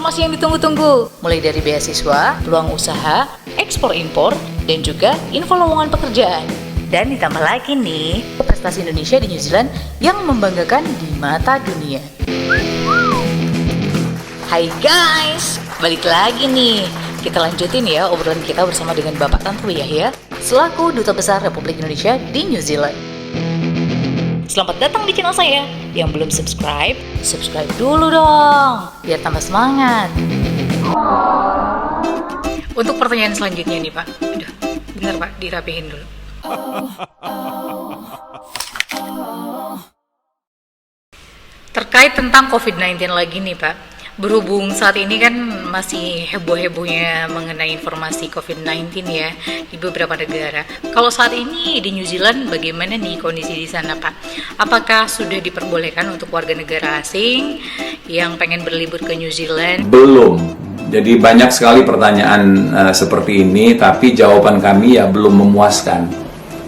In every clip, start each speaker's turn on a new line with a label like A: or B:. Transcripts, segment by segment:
A: informasi yang ditunggu-tunggu, mulai dari beasiswa, peluang usaha, ekspor-impor, dan juga info lowongan pekerjaan. Dan ditambah lagi nih, prestasi Indonesia di New Zealand yang membanggakan di mata dunia. Hai guys, balik lagi nih. Kita lanjutin ya obrolan kita bersama dengan Bapak Tantowi Yahya, selaku Duta Besar Republik Indonesia di New Zealand. Selamat datang di channel saya. Yang belum subscribe, subscribe dulu dong, biar tambah semangat. Untuk pertanyaan selanjutnya nih Pak. Aduh, bener Pak, dirapihin dulu. Terkait tentang COVID-19 lagi nih Pak. Berhubung saat ini kan masih heboh-hebohnya mengenai informasi COVID-19 ya di beberapa negara. Kalau saat ini di New Zealand bagaimana nih kondisi di sana Pak? Apakah sudah diperbolehkan untuk warga negara asing yang pengen berlibur ke New Zealand?
B: Belum. Jadi banyak sekali pertanyaan seperti ini, tapi jawaban kami ya belum memuaskan.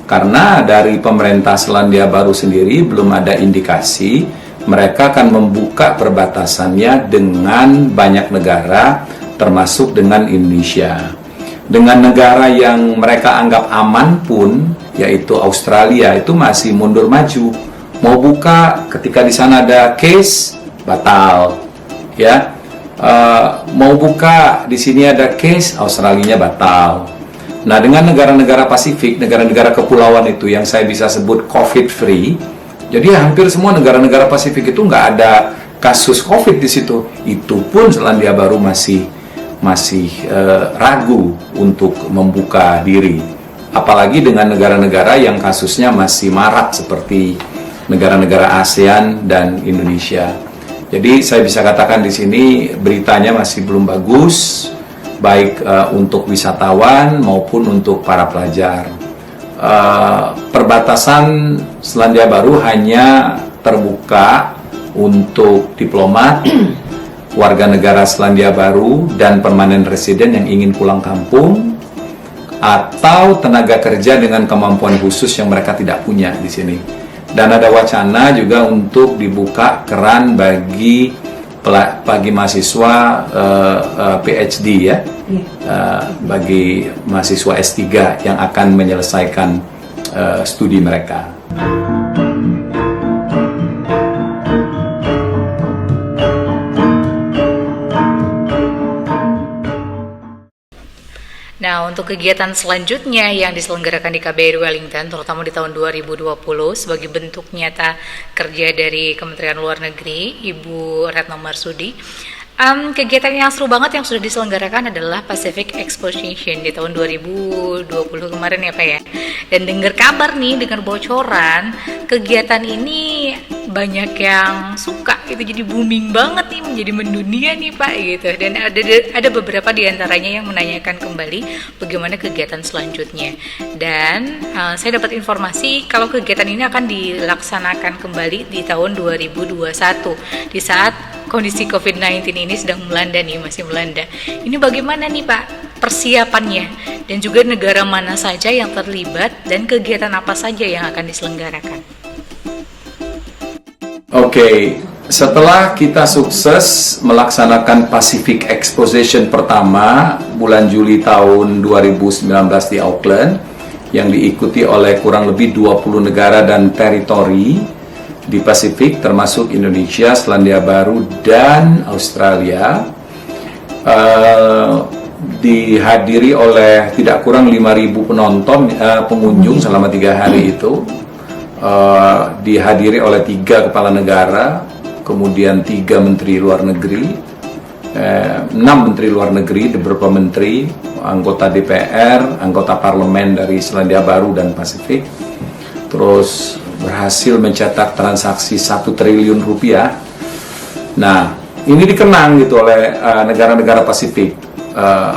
B: Karena dari pemerintah Selandia Baru sendiri belum ada indikasi mereka akan membuka perbatasannya dengan banyak negara, termasuk dengan Indonesia. Dengan negara yang mereka anggap aman pun, yaitu Australia, itu masih mundur maju. Mau buka ketika di sana ada case, batal. Ya, mau buka di sini ada case, Australianya batal. Nah, dengan negara-negara Pasifik, negara-negara kepulauan itu yang saya bisa sebut COVID-free. Jadi hampir semua negara-negara Pasifik itu nggak ada kasus COVID di situ. Itu pun Selandia Baru masih ragu untuk membuka diri. Apalagi dengan negara-negara yang kasusnya masih marak seperti negara-negara ASEAN dan Indonesia. Jadi saya bisa katakan di sini beritanya masih belum bagus, baik untuk wisatawan maupun untuk para pelajar. Perbatasan Selandia Baru hanya terbuka untuk diplomat, warga negara Selandia Baru, dan permanent resident yang ingin pulang kampung, atau tenaga kerja dengan kemampuan khusus yang mereka tidak punya di sini. Dan ada wacana juga untuk dibuka keran bagi mahasiswa PhD ya, bagi mahasiswa S3 yang akan menyelesaikan studi mereka.
A: Nah, untuk kegiatan selanjutnya yang diselenggarakan di KBRI Wellington, terutama di tahun 2020 sebagai bentuk nyata kerja dari Kementerian Luar Negeri, Ibu Retno Marsudi, kegiatan yang seru banget yang sudah diselenggarakan adalah Pacific Exposition di tahun 2020 kemarin ya Pak ya. Dan dengar kabar nih, dengar bocoran, kegiatan ini banyak yang suka, itu jadi booming banget nih, menjadi mendunia nih Pak gitu. Dan ada beberapa diantaranya yang menanyakan kembali bagaimana kegiatan selanjutnya. Dan saya dapat informasi kalau kegiatan ini akan dilaksanakan kembali di tahun 2021 di saat kondisi COVID-19 ini sedang melanda nih, masih melanda. Ini bagaimana nih Pak persiapannya, dan juga negara mana saja yang terlibat dan kegiatan apa saja yang akan diselenggarakan?
B: Oke, setelah kita sukses melaksanakan Pacific Exposition pertama bulan Juli tahun 2019 di Auckland, yang diikuti oleh kurang lebih 20 negara dan teritori di Pasifik, termasuk Indonesia, Selandia Baru, dan Australia, dihadiri oleh tidak kurang 5.000 pengunjung selama 3 hari itu. Dihadiri oleh 3 kepala negara, kemudian 3 menteri luar negeri, 6 menteri luar negeri, beberapa menteri, anggota DPR, anggota parlemen dari Selandia Baru dan Pasifik. Terus berhasil mencetak transaksi 1 triliun rupiah. Nah, ini dikenang gitu oleh negara-negara Pasifik.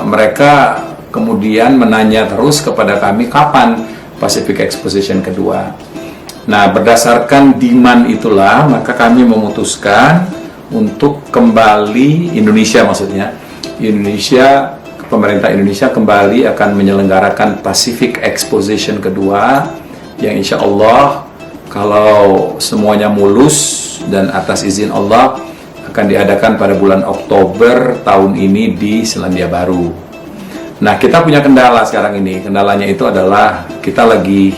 B: Mereka kemudian menanya terus kepada kami kapan Pacific Exposition kedua. Nah, berdasarkan demand itulah maka kami memutuskan untuk kembali, Indonesia maksudnya, pemerintah Indonesia kembali akan menyelenggarakan Pacific Exposition kedua, yang insya Allah kalau semuanya mulus dan atas izin Allah akan diadakan pada bulan Oktober tahun ini di Selandia Baru. Nah, kita punya kendala sekarang ini. Kendalanya itu adalah kita lagi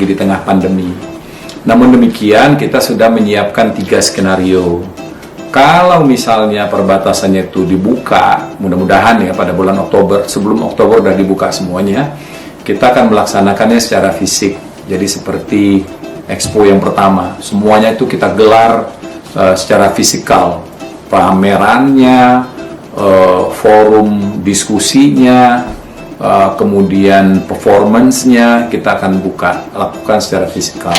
B: di tengah pandemi. Namun demikian, kita sudah menyiapkan 3 skenario. Kalau misalnya perbatasannya itu dibuka, mudah-mudahan ya pada bulan Oktober, sebelum Oktober udah dibuka semuanya, kita akan melaksanakannya secara fisik. Jadi seperti Expo yang pertama, semuanya itu kita gelar secara fisikal, pamerannya, forum diskusinya, kemudian performance-nya kita akan lakukan secara fisikal.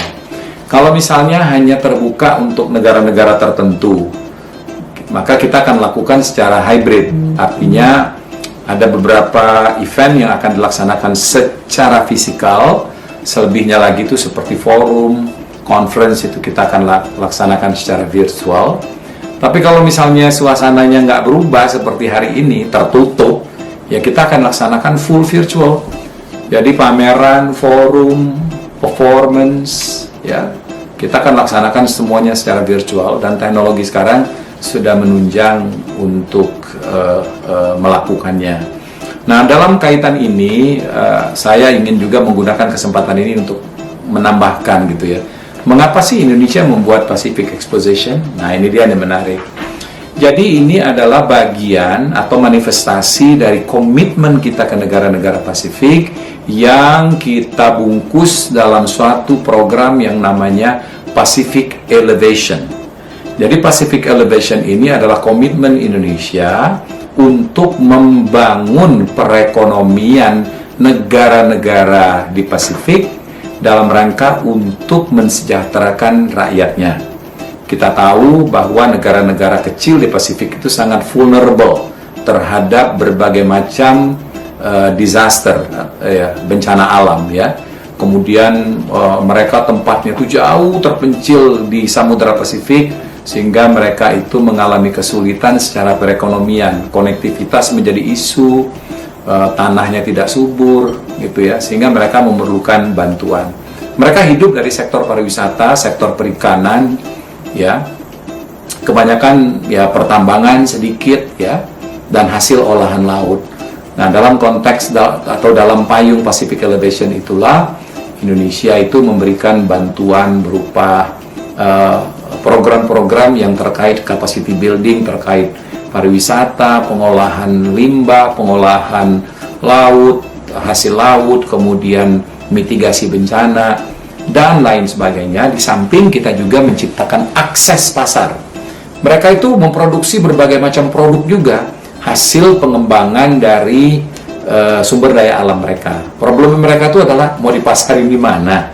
B: Kalau misalnya hanya terbuka untuk negara-negara tertentu, maka kita akan lakukan secara hybrid, artinya ada beberapa event yang akan dilaksanakan secara fisikal, selebihnya lagi itu seperti forum, conference itu kita akan laksanakan secara virtual. Tapi kalau misalnya suasananya nggak berubah seperti hari ini, tertutup, ya kita akan laksanakan full virtual. Jadi pameran, forum, performance, ya kita akan laksanakan semuanya secara virtual, dan teknologi sekarang sudah menunjang untuk melakukannya. Nah, dalam kaitan ini saya ingin juga menggunakan kesempatan ini untuk menambahkan gitu ya, mengapa sih Indonesia membuat Pacific Exposition? Nah, ini dia yang menarik. Jadi ini adalah bagian atau manifestasi dari komitmen kita ke negara-negara Pasifik yang kita bungkus dalam suatu program yang namanya Pacific Elevation. Jadi Pacific Elevation ini adalah komitmen Indonesia untuk membangun perekonomian negara-negara di Pasifik dalam rangka untuk mensejahterakan rakyatnya. Kita tahu bahwa negara-negara kecil di Pasifik itu sangat vulnerable terhadap berbagai macam disaster, bencana alam ya. Kemudian mereka tempatnya itu jauh terpencil di Samudra Pasifik, sehingga mereka itu mengalami kesulitan secara perekonomian. Konektivitas menjadi isu, tanahnya tidak subur gitu ya, sehingga mereka memerlukan bantuan. Mereka hidup dari sektor pariwisata, sektor perikanan ya, kebanyakan ya pertambangan sedikit ya, dan hasil olahan laut. Nah, dalam konteks atau dalam payung Pacific Elevation itulah Indonesia itu memberikan bantuan berupa program-program yang terkait capacity building, terkait pariwisata, pengolahan limbah, pengolahan laut, hasil laut, kemudian mitigasi bencana, dan lain sebagainya. Di samping kita juga menciptakan akses pasar. Mereka itu memproduksi berbagai macam produk juga, hasil pengembangan dari sumber daya alam mereka. Problem mereka itu adalah mau dipasarin di mana?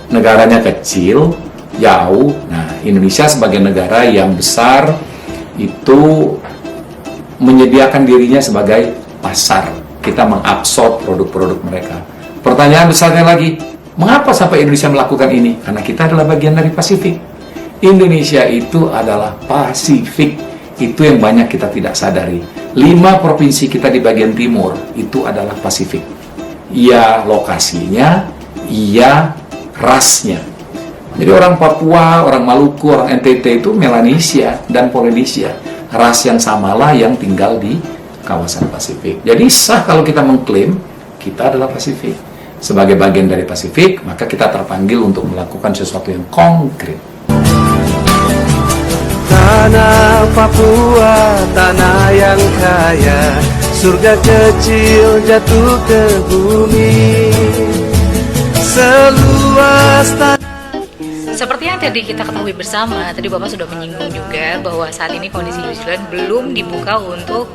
B: Negaranya kecil, jauh. Nah, Indonesia sebagai negara yang besar itu menyediakan dirinya sebagai pasar. Kita mengabsorb produk-produk mereka. Pertanyaan besarnya lagi, mengapa sampai Indonesia melakukan ini? Karena kita adalah bagian dari Pasifik. Indonesia itu adalah Pasifik. Itu yang banyak kita tidak sadari. 5 provinsi kita di bagian timur itu adalah Pasifik. Iya lokasinya, iya rasnya. Jadi orang Papua, orang Maluku, orang NTT itu Melanesia dan Polinesia. Ras yang samalah yang tinggal di kawasan Pasifik. Jadi sah kalau kita mengklaim kita adalah Pasifik. Sebagai bagian dari Pasifik, maka kita terpanggil untuk melakukan sesuatu yang konkret.
C: Tanah Papua, tanah yang kaya, surga kecil jatuh ke bumi, seluas tanah.
A: Seperti yang tadi kita ketahui bersama, tadi Bapak sudah menyinggung juga bahwa saat ini kondisi New Zealand belum dibuka untuk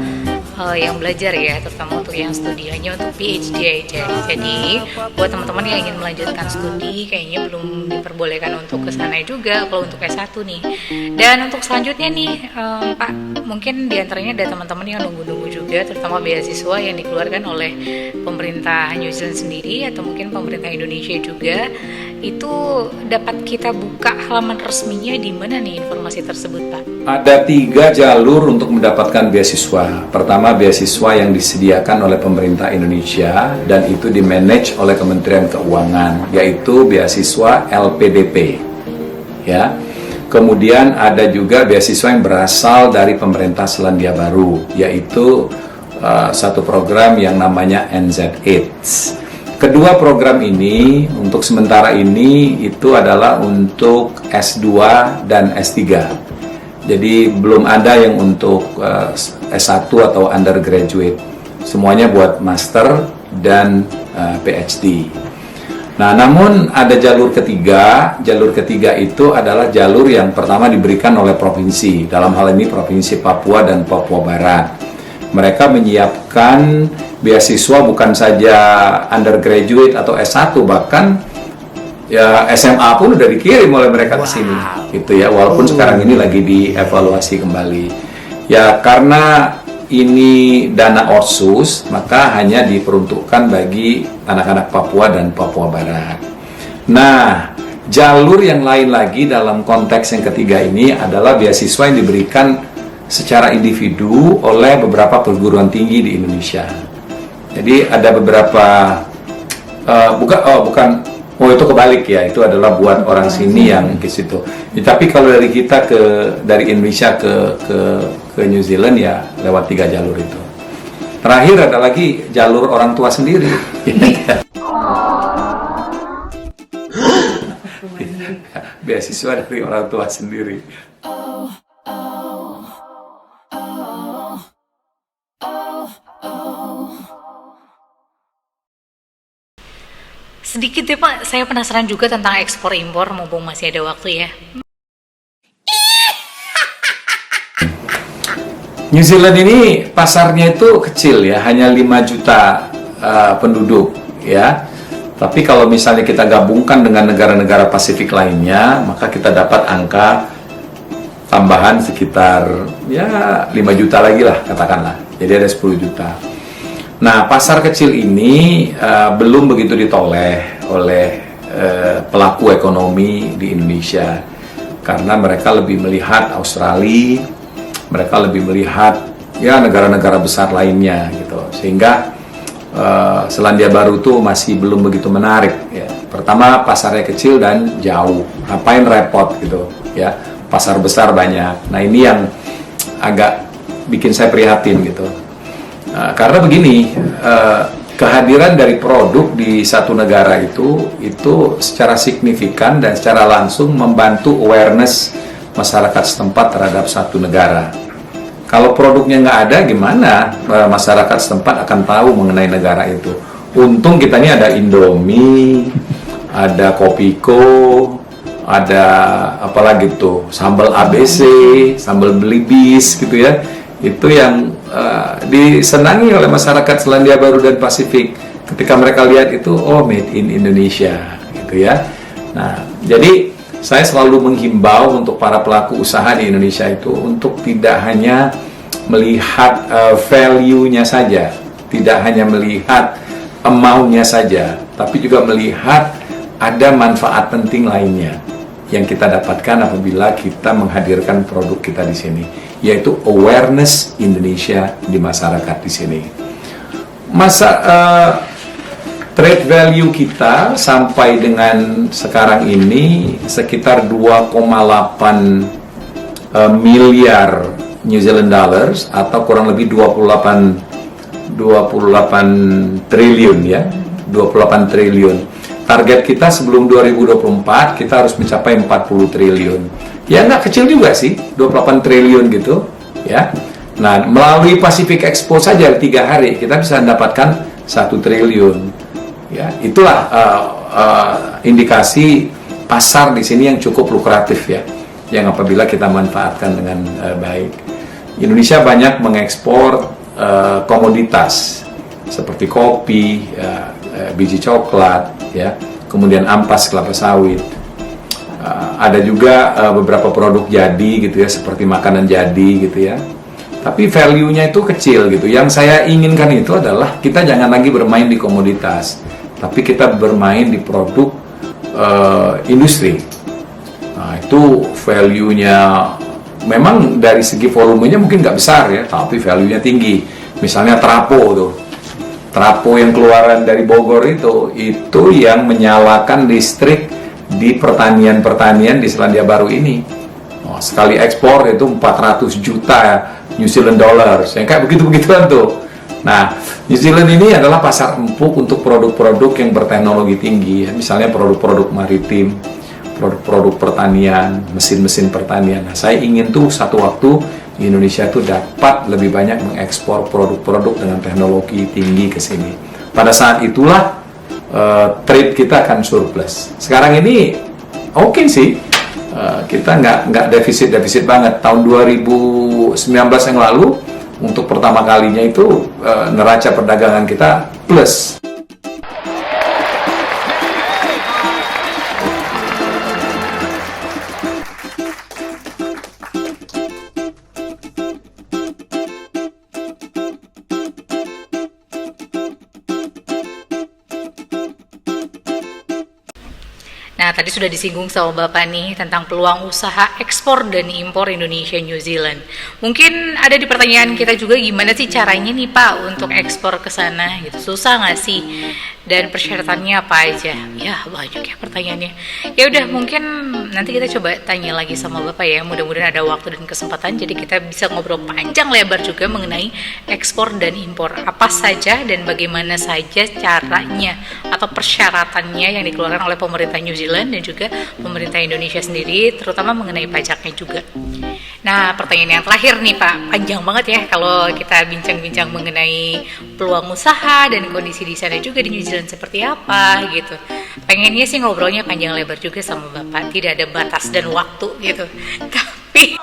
A: yang belajar ya, terutama untuk yang studi, hanya untuk PhD aja. Jadi buat teman-teman yang ingin melanjutkan studi kayaknya belum diperbolehkan untuk ke sana juga kalau untuk S1 nih. Dan untuk selanjutnya nih Pak, mungkin diantaranya ada teman-teman yang nunggu-nunggu juga, terutama beasiswa yang dikeluarkan oleh pemerintah New Zealand sendiri atau mungkin pemerintah Indonesia juga. Itu dapat kita buka halaman resminya di mana nih informasi tersebut, Pak?
B: Ada 3 jalur untuk mendapatkan beasiswa. Pertama, beasiswa yang disediakan oleh pemerintah Indonesia dan itu dimanage oleh Kementerian Keuangan, yaitu beasiswa LPDP. Ya. Kemudian ada juga beasiswa yang berasal dari pemerintah Selandia Baru, yaitu satu program yang namanya NZ-AIDS. Kedua program ini untuk sementara ini itu adalah untuk S2 dan S3. Jadi belum ada yang untuk S1 atau undergraduate. Semuanya buat master dan PhD. Nah, namun ada jalur ketiga. Jalur ketiga itu adalah jalur yang pertama diberikan oleh provinsi. Dalam hal ini Provinsi Papua dan Papua Barat. Mereka menyiapkan beasiswa bukan saja undergraduate atau S1, bahkan ya SMA pun udah dikirim oleh mereka ke sini, gitu ya. Walaupun sekarang ini lagi dievaluasi kembali. Ya karena ini dana Otsus, maka hanya diperuntukkan bagi anak-anak Papua dan Papua Barat. Nah, jalur yang lain lagi dalam konteks yang ketiga ini adalah beasiswa yang diberikan secara individu oleh beberapa perguruan tinggi di Indonesia. Jadi ada beberapa itu kebalik ya, itu adalah buat orang sini yang ke situ. Ya, tapi kalau dari kita dari Indonesia ke New Zealand ya lewat 3 jalur itu. Terakhir ada lagi jalur orang tua sendiri. Beasiswa dari orang tua sendiri.
A: Sedikit ya Pak, saya penasaran juga tentang ekspor impor, mumpung masih ada waktu ya.
B: New Zealand ini pasarnya itu kecil ya, hanya 5 juta penduduk ya. Tapi kalau misalnya kita gabungkan dengan negara-negara Pasifik lainnya, maka kita dapat angka tambahan sekitar ya 5 juta lagi lah katakanlah. Jadi ada 10 juta. Nah, pasar kecil ini belum begitu ditoleh oleh pelaku ekonomi di Indonesia karena mereka lebih melihat Australia, mereka lebih melihat ya negara-negara besar lainnya gitu. Sehingga Selandia Baru itu masih belum begitu menarik ya. Pertama, pasarnya kecil dan jauh. Ngapain repot gitu ya. Pasar besar banyak. Nah, ini yang agak bikin saya prihatin gitu. Karena begini, kehadiran dari produk di satu negara itu secara signifikan dan secara langsung membantu awareness masyarakat setempat terhadap satu negara. Kalau produknya nggak ada, gimana masyarakat setempat akan tahu mengenai negara itu? Untung kita ini ada Indomie, ada Kopiko, ada apalagi tuh sambal ABC, sambal Belibis gitu ya. Itu yang disenangi oleh masyarakat Selandia Baru dan Pasifik ketika mereka lihat itu, oh made in Indonesia gitu ya. Nah, jadi saya selalu menghimbau untuk para pelaku usaha di Indonesia itu untuk tidak hanya melihat value-nya saja, tidak hanya melihat amount-nya saja, tapi juga melihat ada manfaat penting lainnya yang kita dapatkan apabila kita menghadirkan produk kita di sini, yaitu awareness Indonesia di masyarakat di sini. Trade value kita sampai dengan sekarang ini sekitar 2,8 miliar New Zealand dollars atau kurang lebih 28 triliun ya, 28 triliun. Target kita sebelum 2024 kita harus mencapai 40 triliun. Ya nggak kecil juga sih, 28 triliun gitu ya. Nah, melalui Pacific Expo saja 3 hari kita bisa mendapatkan 1 triliun. Ya, itulah indikasi pasar di sini yang cukup lukratif ya, yang apabila kita manfaatkan dengan baik. Indonesia banyak mengekspor komoditas seperti kopi, biji coklat, ya, kemudian ampas kelapa sawit. Ada juga beberapa produk jadi gitu ya, seperti makanan jadi gitu ya. Tapi value-nya itu kecil gitu. Yang saya inginkan itu adalah kita jangan lagi bermain di komoditas, tapi kita bermain di produk industri. Nah, itu value-nya memang dari segi volumenya mungkin nggak besar ya, tapi value-nya tinggi. Misalnya Trapo tuh. Trapo yang keluaran dari Bogor itu yang menyalakan listrik di pertanian-pertanian di Selandia Baru ini. Oh, sekali ekspor itu 400 juta New Zealand dollars, yang kayak begitu-begituan tuh. Nah, New Zealand ini adalah pasar empuk untuk produk-produk yang berteknologi tinggi, ya. Misalnya produk-produk maritim, produk-produk pertanian, mesin-mesin pertanian. Nah, saya ingin tuh satu waktu Indonesia tuh dapat lebih banyak mengekspor produk-produk dengan teknologi tinggi ke sini. Pada saat itulah trade kita akan surplus. Sekarang ini oke sih, kita nggak defisit banget. Tahun 2019 yang lalu untuk pertama kalinya itu neraca perdagangan kita plus.
A: Nah, tadi sudah disinggung sama Bapak nih tentang peluang usaha ekspor dan impor Indonesia New Zealand. Mungkin ada di pertanyaan kita juga, gimana sih caranya nih Pak untuk ekspor ke sana gitu. Susah nggak sih? Dan persyaratannya apa aja? Ya, banyak ya pertanyaannya. Ya udah, mungkin nanti kita coba tanya lagi sama Bapak ya. Mudah-mudahan ada waktu dan kesempatan jadi kita bisa ngobrol panjang lebar juga mengenai ekspor dan impor. Apa saja dan bagaimana saja caranya atau persyaratannya yang dikeluarkan oleh pemerintah New Zealand dan juga pemerintah Indonesia sendiri, terutama mengenai pajaknya juga. Nah, pertanyaan yang terakhir nih Pak, panjang banget ya kalau kita bincang-bincang mengenai peluang usaha dan kondisi di sana juga di New Zealand seperti apa gitu. Pengennya sih ngobrolnya panjang lebar juga sama Bapak, tidak ada batas dan waktu gitu. Tapi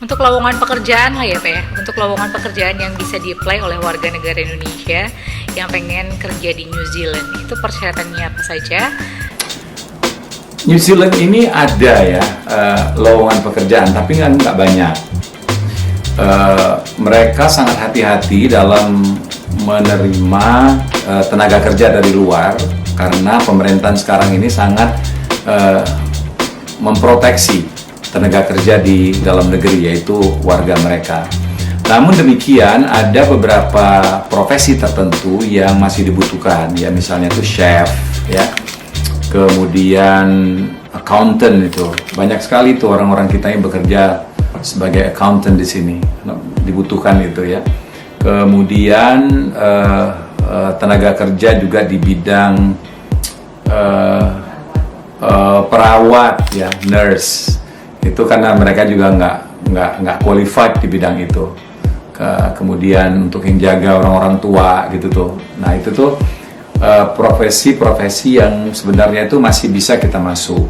A: untuk lowongan pekerjaan lah ya Pak ya, untuk lowongan pekerjaan yang bisa di-apply oleh warga negara Indonesia yang pengen kerja di New Zealand, itu persyaratannya apa saja?
B: New Zealand ini ada ya lowongan pekerjaan, tapi nggak banyak. Mereka sangat hati-hati dalam menerima tenaga kerja dari luar karena pemerintahan sekarang ini sangat memproteksi tenaga kerja di dalam negeri, yaitu warga mereka. Namun demikian, ada beberapa profesi tertentu yang masih dibutuhkan, ya misalnya itu chef, ya, kemudian accountant, itu banyak sekali tuh orang-orang kita yang bekerja sebagai accountant di sini, dibutuhkan itu ya. Kemudian tenaga kerja juga di bidang perawat, ya, nurse, itu karena mereka juga nggak qualified di bidang itu. Kemudian untuk yang jaga orang-orang tua gitu tuh. Nah itu tuh profesi-profesi yang sebenarnya itu masih bisa kita masuk.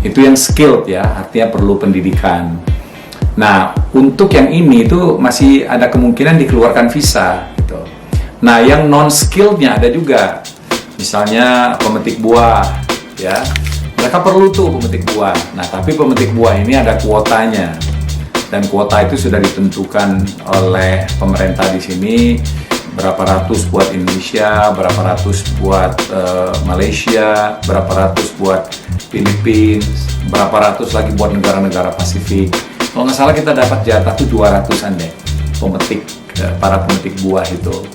B: Itu yang skilled ya, artinya perlu pendidikan. Nah untuk yang ini itu masih ada kemungkinan dikeluarkan visa gitu. Nah yang non skillednya ada juga, misalnya pemetik buah, ya. Mereka perlu tuh pemetik buah. Nah tapi pemetik buah ini ada kuotanya. Dan kuota itu sudah ditentukan oleh pemerintah di sini, berapa ratus buat Indonesia, berapa ratus buat Malaysia, berapa ratus buat Filipina, berapa ratus lagi buat negara-negara Pasifik. Kalau nggak salah kita dapat jatah tuh 200-an deh para pemetik buah itu.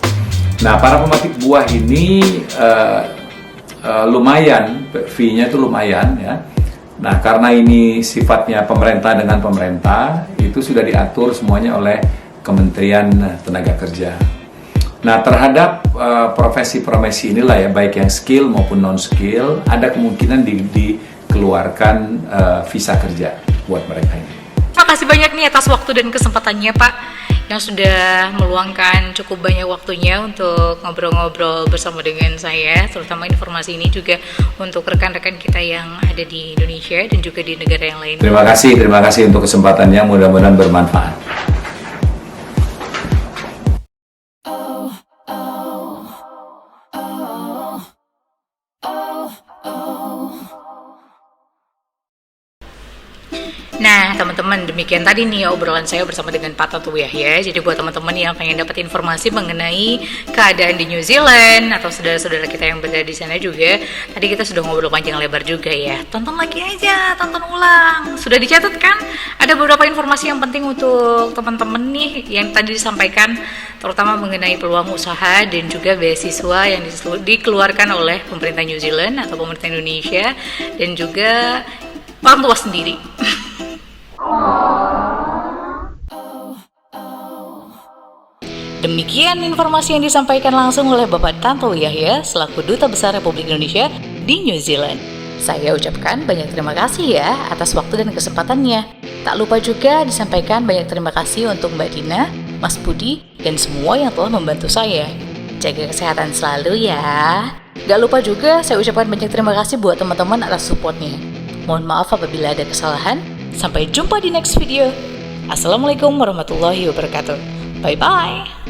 B: Nah para pemetik buah ini lumayan, fee-nya itu lumayan ya. Nah, karena ini sifatnya pemerintah dengan pemerintah, itu sudah diatur semuanya oleh Kementerian Tenaga Kerja. Nah, terhadap profesi-profesi inilah ya, baik yang skill maupun non-skill, ada kemungkinan dikeluarkan visa kerja buat mereka ini.
A: Terima kasih banyak nih atas waktu dan kesempatannya Pak, yang sudah meluangkan cukup banyak waktunya untuk ngobrol-ngobrol bersama dengan saya, terutama informasi ini juga untuk rekan-rekan kita yang ada di Indonesia dan juga di negara yang lain.
B: Terima kasih untuk kesempatannya, mudah-mudahan bermanfaat.
A: Nah, teman-teman, demikian tadi nih obrolan saya bersama dengan Pak Tantowi Yahya. Jadi buat teman-teman yang pengen dapat informasi mengenai keadaan di New Zealand atau saudara-saudara kita yang berada di sana juga, tadi kita sudah ngobrol panjang lebar juga ya. Tonton lagi aja, tonton ulang. Sudah dicatat kan? Ada beberapa informasi yang penting untuk teman-teman nih yang tadi disampaikan, terutama mengenai peluang usaha dan juga beasiswa yang dikeluarkan oleh pemerintah New Zealand atau pemerintah Indonesia dan juga orang tua sendiri. Demikian informasi yang disampaikan langsung oleh Bapak Tantowi Yahya selaku Duta Besar Republik Indonesia di New Zealand. Saya ucapkan banyak terima kasih ya atas waktu dan kesempatannya. Tak lupa juga disampaikan banyak terima kasih untuk Mbak Dina, Mas Budi, dan semua yang telah membantu saya. Jaga kesehatan selalu ya. Gak lupa juga saya ucapkan banyak terima kasih buat teman-teman atas supportnya. Mohon maaf apabila ada kesalahan. Sampai jumpa di next video. Assalamualaikum warahmatullahi wabarakatuh. Bye-bye.